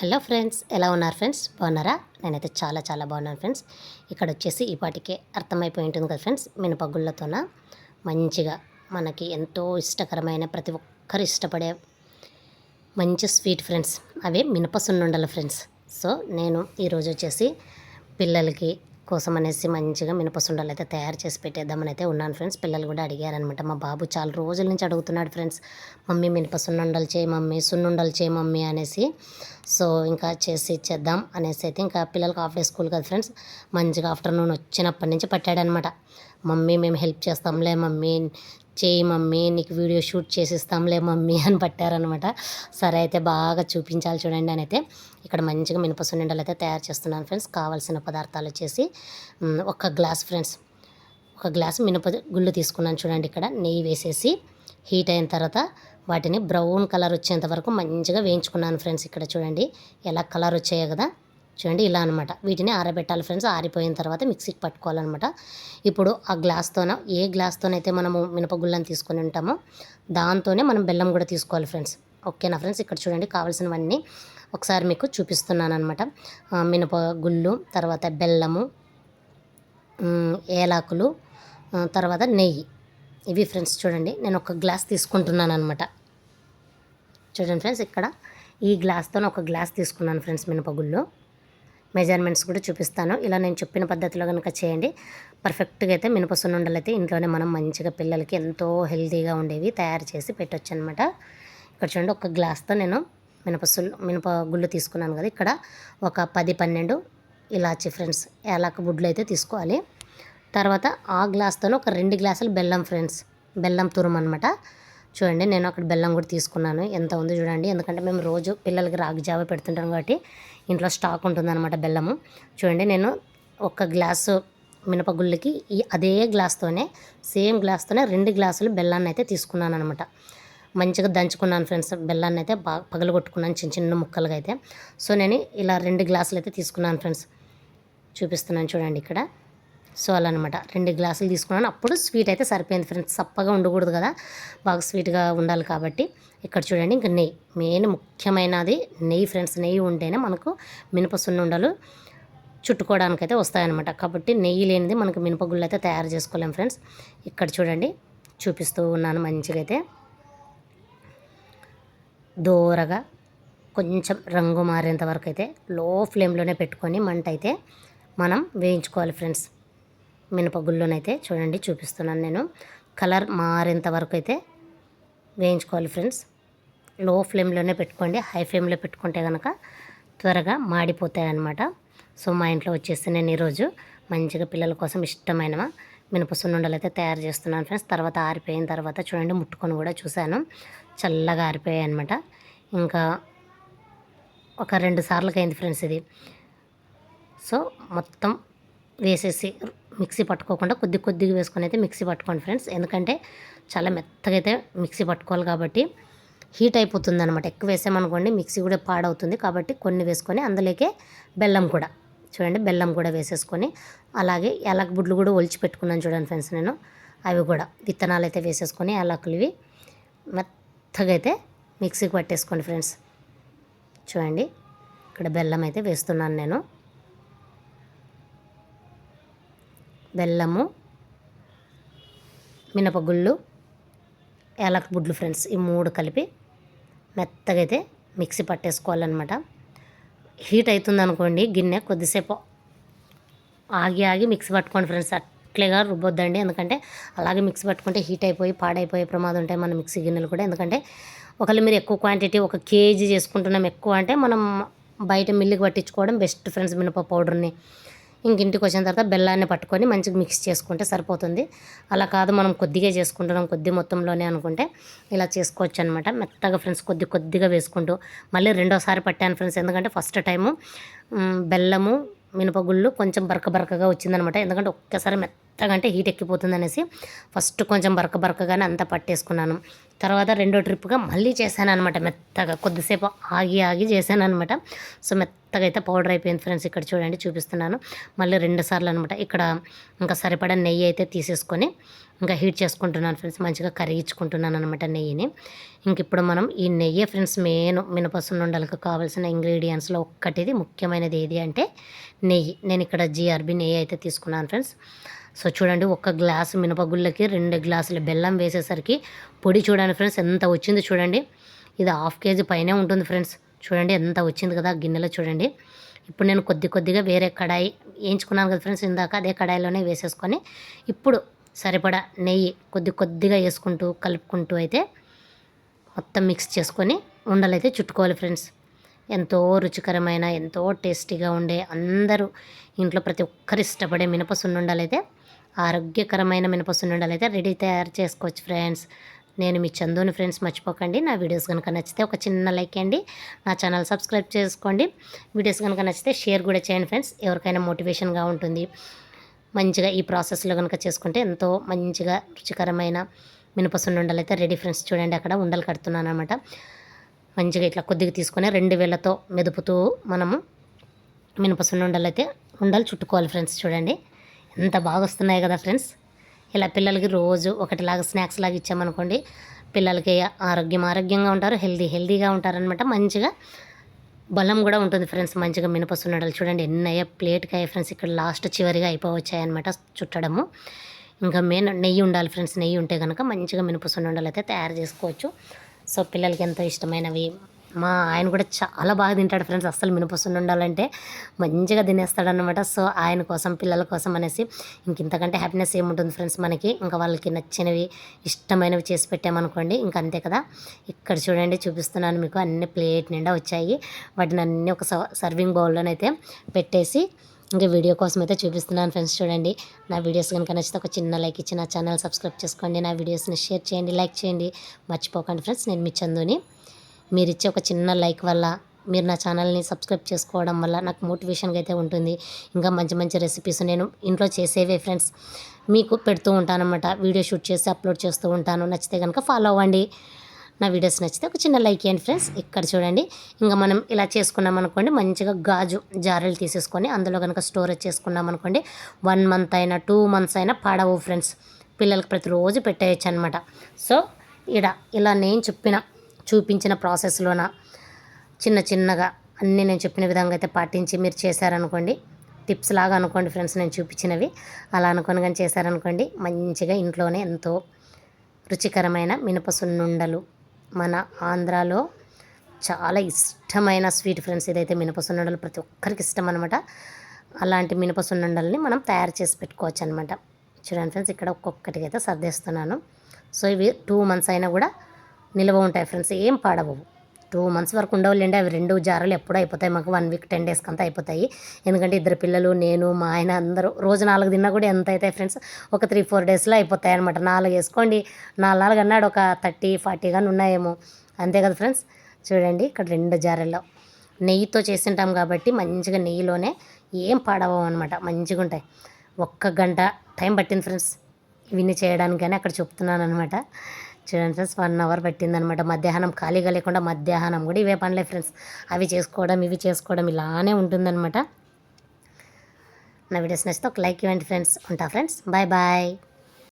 Hello friends, ఎలా ఉన్నారు friends? బాగున్నారా? నేనైతే చాలా చాలా బాగున్నాను ఫ్రెండ్స్. ఇక్కడ వచ్చేసి ఈ పాటికే అర్థమైపోయి ఉంటుంది కదా ఫ్రెండ్స్, మినపగుళ్ళతోన మంచిగా మనకి ఎంతో ఇష్టకరమైన ప్రతి ఒక్కరు ఇష్టపడే మంచి స్వీట్ ఫ్రెండ్స్, అవే మినప సున్నుండలు ఫ్రెండ్స్. సో నేను ఈరోజు వచ్చేసి పిల్లలకి కోసం అనేసి మంచిగా మినపసుండలు అయితే తయారు చేసి పెట్టేద్దామని అయితే ఉన్నాను ఫ్రెండ్స్. పిల్లలు కూడా అడిగారనమాట. మా బాబు చాలా రోజుల నుంచి అడుగుతున్నాడు ఫ్రెండ్స్, మమ్మీ మినప సున్నుండలు చేయి మమ్మీ, సున్నుండలు చేయి మమ్మీ అనేసి. సో ఇంకా చేసి ఇచ్చేద్దాం అనేసి అయితే ఇంకా పిల్లలకి హాఫ్ డే స్కూల్ కదా ఫ్రెండ్స్, మంచిగా ఆఫ్టర్నూన్ వచ్చినప్పటి నుంచి పట్టాడనమాట. మమ్మీ మేము హెల్ప్ చేస్తాంలే మమ్మీ, చేయి మమ్మీ, నీకు వీడియో షూట్ చేసిస్తాంలే మమ్మీ అని పట్టారనమాట. సరే అయితే బాగా చూపించాలి చూడండి అని అయితే ఇక్కడ మంచిగా మినప సున్నుండలు అయితే తయారు చేస్తున్నాను ఫ్రెండ్స్. కావాల్సిన పదార్థాలు వచ్చేసి ఒక గ్లాస్ ఫ్రెండ్స్, ఒక గ్లాసు మినప గుళ్ళు తీసుకున్నాను చూడండి. ఇక్కడ నెయ్యి వేసేసి హీట్ అయిన తర్వాత వాటిని బ్రౌన్ కలర్ వచ్చేంత వరకు మంచిగా వేయించుకున్నాను ఫ్రెండ్స్. ఇక్కడ చూడండి ఎలా కలర్ వచ్చాయో కదా, చూడండి ఇలా అనమాట. వీటిని ఆరబెట్టాలి ఫ్రెండ్స్. ఆరిపోయిన తర్వాత మిక్సీకి పట్టుకోవాలన్నమాట. ఇప్పుడు ఆ గ్లాస్తోన, ఏ గ్లాస్తోనైతే మనము మినపగుళ్ళని తీసుకొని ఉంటామో దాంతోనే మనం బెల్లం కూడా తీసుకోవాలి ఫ్రెండ్స్. ఓకేనా ఫ్రెండ్స్? ఇక్కడ చూడండి కావాల్సినవన్నీ ఒకసారి మీకు చూపిస్తున్నాను అనమాట. మినపగుళ్ళు, తర్వాత బెల్లము, ఏలాకులు, తర్వాత నెయ్యి, ఇవి ఫ్రెండ్స్. చూడండి నేను ఒక గ్లాస్ తీసుకుంటున్నాను అనమాట. చూడండి ఫ్రెండ్స్, ఇక్కడ ఈ గ్లాస్తో ఒక గ్లాస్ తీసుకున్నాను ఫ్రెండ్స్ మినపగుళ్ళు. మెజర్మెంట్స్ కూడా చూపిస్తాను. ఇలా నేను చెప్పిన పద్ధతిలో కనుక చేయండి, పర్ఫెక్ట్గా అయితే మినప సున్నుండలు అయితే ఇంట్లోనే మనం మంచిగా పిల్లలకి ఎంతో హెల్తీగా ఉండేవి తయారు చేసి పెట్టొచ్చు అనమాట. ఇక్కడ చూడండి ఒక గ్లాస్తో నేను మినపగుళ్ళు తీసుకున్నాను కదా. ఇక్కడ ఒక 10-12 ఇలాచి ఫ్రెండ్స్, యాలక బుడ్లు అయితే తీసుకోవాలి. తర్వాత ఆ గ్లాస్తో ఒక 2 గ్లాసులు బెల్లం ఫ్రెండ్స్, బెల్లం తురుము అనమాట. చూడండి నేను అక్కడ బెల్లం కూడా తీసుకున్నాను. ఎంత ఉంది చూడండి, ఎందుకంటే మేము రోజు పిల్లలకి రాగి జావ పెడుతుంటాం కాబట్టి ఇంట్లో స్టాక్ ఉంటుందన్నమాట బెల్లము. చూడండి నేను ఒక గ్లాసు మినపగుళ్ళకి అదే గ్లాస్తోనే, సేమ్ గ్లాస్తోనే 2 గ్లాసులు బెల్లాన్ని అయితే తీసుకున్నాను అనమాట. మంచిగా దంచుకున్నాను ఫ్రెండ్స్. బెల్లాన్ని అయితే బాగా పగలగొట్టుకున్నాను చిన్న చిన్న ముక్కలుగా అయితే. సో నేను ఇలా 2 గ్లాసులు అయితే తీసుకున్నాను ఫ్రెండ్స్. చూపిస్తున్నాను చూడండి ఇక్కడ. సో అలా అనమాట 2 గ్లాసులు తీసుకున్నాను. అప్పుడు స్వీట్ అయితే సరిపోయింది ఫ్రెండ్స్, చప్పగా ఉండకూడదు కదా, బాగా స్వీట్గా ఉండాలి కాబట్టి. ఇక్కడ చూడండి ఇంకా నెయ్యి, మెయిన్ ముఖ్యమైనది నెయ్యి ఫ్రెండ్స్. నెయ్యి ఉంటేనే మనకు మినప సున్నుండలు చుట్టుకోవడానికి అయితే వస్తాయన్నమాట. కాబట్టి నెయ్యి లేనిది మనకు మినపగుళ్ళు అయితే తయారు చేసుకోలేం ఫ్రెండ్స్. ఇక్కడ చూడండి చూపిస్తూ ఉన్నాను. మంచిగా అయితే దూరగా కొంచెం రంగు మారేంత వరకు అయితే లో ఫ్లేమ్లోనే పెట్టుకొని మంట అయితే మనం వేయించుకోవాలి ఫ్రెండ్స్. మినపగుళ్ళునైతే చూడండి చూపిస్తున్నాను నేను. కలర్ మారేంత వరకు అయితే వేయించుకోవాలి ఫ్రెండ్స్. లో ఫ్లేమ్లోనే పెట్టుకోండి, హై ఫ్లేమ్లో పెట్టుకుంటే కనుక త్వరగా మాడిపోతాయి అన్నమాట. సో మా ఇంట్లో వచ్చేసి నేను ఈరోజు మంచిగా పిల్లల కోసం ఇష్టమైన మినప సున్నుండలు అయితే తయారు చేస్తున్నాను ఫ్రెండ్స్. తర్వాత ఆరిపోయిన తర్వాత చూడండి ముట్టుకొని కూడా చూశాను, చల్లగా ఆరిపోయాయి అనమాట. ఇంకా ఒక 2 సార్లకి అయింది ఫ్రెండ్స్ ఇది. సో మొత్తం వేసేసి మిక్సీ పట్టుకోకుండా కొద్ది కొద్దిగా వేసుకొని అయితే మిక్సీ పట్టుకోండి ఫ్రెండ్స్. ఎందుకంటే చాలా మెత్తగా అయితే మిక్సీ పట్టుకోవాలి కాబట్టి హీట్ అయిపోతుంది అనమాట. ఎక్కువ వేసామనుకోండి మిక్సీ కూడా పాడవుతుంది. కాబట్టి కొన్ని వేసుకొని అందులోకే బెల్లం కూడా, చూడండి బెల్లం కూడా వేసేసుకొని, అలాగే యాలక బుడ్లు కూడా ఒలిచి పెట్టుకున్నాను చూడండి ఫ్రెండ్స్ నేను. అవి కూడా విత్తనాలు అయితే వేసేసుకొని యాలకులు ఇవి మెత్తగా అయితే మిక్సీకి పట్టేసుకోండి ఫ్రెండ్స్. చూడండి ఇక్కడ బెల్లం అయితే వేస్తున్నాను నేను. బెల్లము, మినపగుళ్ళు, యాలక బుడ్లు ఫ్రెండ్స్, ఈ 3 కలిపి మెత్తగా అయితే మిక్సీ పట్టేసుకోవాలన్నమాట. హీట్ అవుతుంది అనుకోండి గిన్నె, కొద్దిసేపు ఆగి ఆగి మిక్సీ పట్టుకోండి ఫ్రెండ్స్. అట్లేగా రుబ్బొద్దండి, ఎందుకంటే అలాగే మిక్సీ పట్టుకుంటే హీట్ అయిపోయి పాడైపోయే ప్రమాదం ఉంటాయి మన మిక్సీ గిన్నెలు కూడా. ఎందుకంటే ఒకవేళ మీరు ఎక్కువ క్వాంటిటీ 1 కేజీ చేసుకుంటున్నాం ఎక్కువ అంటే మనం బయట మిల్లుకి పట్టించుకోవడం బెస్ట్ ఫ్రెండ్స్. మినప పౌడర్ని ఇంటికి వచ్చిన తర్వాత బెల్లాన్ని పట్టుకొని మంచిగా మిక్స్ చేసుకుంటే సరిపోతుంది. అలా కాదు మనం కొద్దిగా చేసుకుంటున్నాం, కొద్ది మొత్తంలోనే అనుకుంటే ఇలా చేసుకోవచ్చు అనమాట. మెత్తగా ఫ్రెండ్స్ కొద్దిగా వేసుకుంటూ మళ్ళీ రెండోసారి పట్టాను ఫ్రెండ్స్. ఎందుకంటే ఫస్ట్ టైము బెల్లము మినపగుళ్ళు కొంచెం బరకగా వచ్చిందనమాట. ఎందుకంటే ఒక్కసారి మెత్తగా అంటే హీట్ ఎక్కిపోతుంది అనేసి ఫస్ట్ కొంచెం బరకగానే అంతా పట్టేసుకున్నాను. తర్వాత రెండో ట్రిప్గా మళ్ళీ చేశాను అనమాట. మెత్తగా కొద్దిసేపు ఆగి చేశాను అనమాట. సో మెత్తగా అయితే పౌడర్ అయిపోయింది ఫ్రెండ్స్. ఇక్కడ చూడండి చూపిస్తున్నాను. మళ్ళీ 2 సార్లు అనమాట. ఇక్కడ ఇంకా సరిపడా నెయ్యి అయితే తీసేసుకొని ఇంకా హీట్ చేసుకుంటున్నాను ఫ్రెండ్స్, మంచిగా కరిగించుకుంటున్నాను అనమాట నెయ్యిని. ఇంక ఇప్పుడు మనం ఈ నెయ్యి ఫ్రెండ్స్ మెయిన్ మినపసున్నుండలకు కావాల్సిన ఇంగ్రీడియంట్స్లో ఒక్కటిది ముఖ్యమైనది ఏది అంటే నెయ్యి. నేను ఇక్కడ జిఆర్బి నెయ్యి అయితే తీసుకున్నాను ఫ్రెండ్స్. సో చూడండి, ఒక గ్లాసు మినపగుళ్ళకి 2 గ్లాసుల బెల్లం వేసేసరికి పొడి చూడండి ఫ్రెండ్స్ ఎంత వచ్చింది చూడండి. ఇది 1/2 కేజీ పైనే ఉంటుంది ఫ్రెండ్స్. చూడండి ఎంత వచ్చింది కదా గిన్నెలో చూడండి. ఇప్పుడు నేను కొద్దిగా వేరే కడాయి వేయించుకున్నాను కదా ఫ్రెండ్స్ ఇందాక, అదే కడాయిలోనే వేసేసుకొని ఇప్పుడు సరిపడా నెయ్యి కొద్దిగా వేసుకుంటూ కలుపుకుంటూ అయితే మొత్తం మిక్స్ చేసుకొని ఉండలైతే చుట్టుకోవాలి ఫ్రెండ్స్. ఎంతో రుచికరమైన ఎంతో టేస్టీగా ఉండే అందరూ ఇంట్లో ప్రతి ఒక్కరు ఇష్టపడే మినపసున్నుండలైతే ఆరోగ్యకరమైన మినపసున్నుండలైతే రెడీ తయారు చేసుకోవచ్చు ఫ్రెండ్స్. నేను మీ చందుని ఫ్రెండ్స్. మర్చిపోకండి నా వీడియోస్ కనుక నచ్చితే ఒక చిన్న లైక్ అండి, నా ఛానల్ సబ్స్క్రైబ్ చేసుకోండి. వీడియోస్ కనుక నచ్చితే షేర్ కూడా చేయండి ఫ్రెండ్స్, ఎవరికైనా మోటివేషన్గా ఉంటుంది. మంచిగా ఈ ప్రాసెస్లో కనుక చేసుకుంటే ఎంతో మంచిగా రుచికరమైన మినపసున్నుండలు అయితే రెడీ ఫ్రెండ్స్. చూడండి అక్కడ ఉండలు కడుతున్నాను అనమాట. మంచిగా ఇట్లా కొద్దిగా తీసుకొని 2 వేళ్ళతో మెదుపుతూ మనము మినపసున్నుండలు అయితే ఉండలు చుట్టుకోవాలి ఫ్రెండ్స్. చూడండి ఎంత బాగా వస్తున్నాయి కదా ఫ్రెండ్స్. ఇలా పిల్లలకి రోజు ఒకటిలాగా స్నాక్స్ లాగా ఇచ్చామనుకోండి, పిల్లలకి ఆరోగ్యంగా ఉంటారు, హెల్దీగా ఉంటారనమాట. మంచిగా బలం కూడా ఉంటుంది ఫ్రెండ్స్. మంచిగా మినపసున్నుండలు చూడండి ఎన్ని అయ్యా, ప్లేట్కి అయ్యా ఫ్రెండ్స్. ఇక్కడ లాస్ట్ చివరిగా అయిపోవచ్చాయన్నమాట చుట్టడము. ఇంకా మెయిన్ నెయ్యి ఉండాలి ఫ్రెండ్స్. నెయ్యి ఉంటే కనుక మంచిగా మినపసున్నుండలు అయితే తయారు చేసుకోవచ్చు. సో పిల్లలకి ఎంతో ఇష్టమైనవి. మా ఆయన కూడా చాలా బాగా తింటాడు ఫ్రెండ్స్. అస్సలు మినపసున్నుండాలంటే మంచిగా తినేస్తాడనమాట. సో ఆయన కోసం పిల్లల కోసం అనేసి ఇంతకంటే హ్యాపీనెస్ ఏముంటుంది ఫ్రెండ్స్ మనకి. ఇంకా వాళ్ళకి నచ్చినవి ఇష్టమైనవి చేసి పెట్టామనుకోండి ఇంకా అంతే కదా. ఇక్కడ చూడండి చూపిస్తున్నాను మీకు, అన్ని ప్లేట్ నిండా వచ్చాయి. వాటిని అన్నీ ఒక సర్వింగ్ బౌల్లోనైతే పెట్టేసి ఇంకా వీడియో కోసం అయితే చూపిస్తున్నాను ఫ్రెండ్స్. చూడండి నా వీడియోస్ కనుక నచ్చితే ఒక చిన్న లైక్ ఇచ్చి నా ఛానల్ సబ్స్క్రైబ్ చేసుకోండి. నా వీడియోస్ని షేర్ చేయండి, లైక్ చేయండి, మర్చిపోకండి ఫ్రెండ్స్. నేను మీ చందుని. మీరు ఇచ్చే ఒక చిన్న లైక్ వల్ల, మీరు నా ఛానల్ని సబ్స్క్రైబ్ చేసుకోవడం వల్ల నాకు మోటివేషన్గా అయితే ఉంటుంది. ఇంకా మంచి రెసిపీస్ నేను ఇంట్లో చేసేవే ఫ్రెండ్స్ మీకు పెడుతూ ఉంటాను అన్నమాట. వీడియో షూట్ చేసి అప్లోడ్ చేస్తూ ఉంటాను. నచ్చితే కనుక ఫాలో అవ్వండి. నా వీడియోస్ నచ్చితే ఒక చిన్న లైక్ చేయండి ఫ్రెండ్స్. ఇక్కడ చూడండి ఇంకా మనం ఇలా చేసుకున్నాం అనుకోండి, మంచిగా గాజు జారెలు తీసేసుకొని అందులో కనుక స్టోరేజ్ చేసుకున్నాం అనుకోండి, 1 మంత్ అయినా 2 మంత్స్ అయినా పాడవు ఫ్రెండ్స్. పిల్లలకి ప్రతిరోజు పెట్టేయచ్చు అనమాట. సో ఇలా నేను చూపించిన ప్రాసెస్లోన చిన్నగా అన్నీ నేను చెప్పిన విధంగా అయితే పాటించి మీరు చేశారనుకోండి, టిప్స్ లాగా అనుకోండి ఫ్రెండ్స్ నేను చూపించినవి. అలా అనుకొని కానీ చేశారనుకోండి, మంచిగా ఇంట్లోనే ఎంతో రుచికరమైన మినపసున్నుండలు. మన ఆంధ్రాలో చాలా ఇష్టమైన స్వీట్ ఫ్రెండ్స్ ఇదైతే. మినపసున్నుండలు ప్రతి ఒక్కరికి ఇష్టం అనమాట. అలాంటి మినపసున్నుండల్ని మనం తయారు చేసి పెట్టుకోవచ్చు అనమాట. చూడండి ఫ్రెండ్స్ ఇక్కడ ఒక్కొక్కటికి అయితే సర్దేస్తున్నాను. సో ఇవి 2 మంత్స్ అయినా కూడా నిల్వ ఉంటాయి ఫ్రెండ్స్, ఏం పాడవు. 2 మంత్స్ వరకు ఉండవులేండి. అవి 2 జారలు ఎప్పుడూ అయిపోతాయి, మాకు 1 వీక్ 10 డేస్కి అంతా అయిపోతాయి. ఎందుకంటే 2 పిల్లలు, నేను, మా ఆయన అందరూ రోజు 4 తిన్నా కూడా ఎంత అవుతాయి ఫ్రెండ్స్, ఒక 3-4 డేస్లో అయిపోతాయి అనమాట. 4 వేసుకోండి, 4 అన్నాడు ఒక 30-40 కానీ ఉన్నాయేమో, అంతే కదా ఫ్రెండ్స్. చూడండి ఇక్కడ 2 జారెల్లో నెయ్యితో చేసింటాం కాబట్టి మంచిగా నెయ్యిలోనే ఏం పాడవు అనమాట, మంచిగా ఉంటాయి. 1 గంట టైం పట్టింది ఫ్రెండ్స్ ఇవన్నీ చేయడానికి, కానీ అక్కడ చెప్తున్నాను అనమాట. చూడండి ఫ్రెండ్స్ 1 అవర్ పట్టిందనమాట. మధ్యాహ్నం ఖాళీగా లేకుండా మధ్యాహ్నం కూడా ఇవే పనులే ఫ్రెండ్స్. అవి చేసుకోవడం ఇవి చేసుకోవడం ఇలానే ఉంటుందన్నమాట. నా వీడియోస్ నచ్చితే ఒక లైక్ ఇవ్వండి ఫ్రెండ్స్. ఉంటా ఫ్రెండ్స్, బాయ్.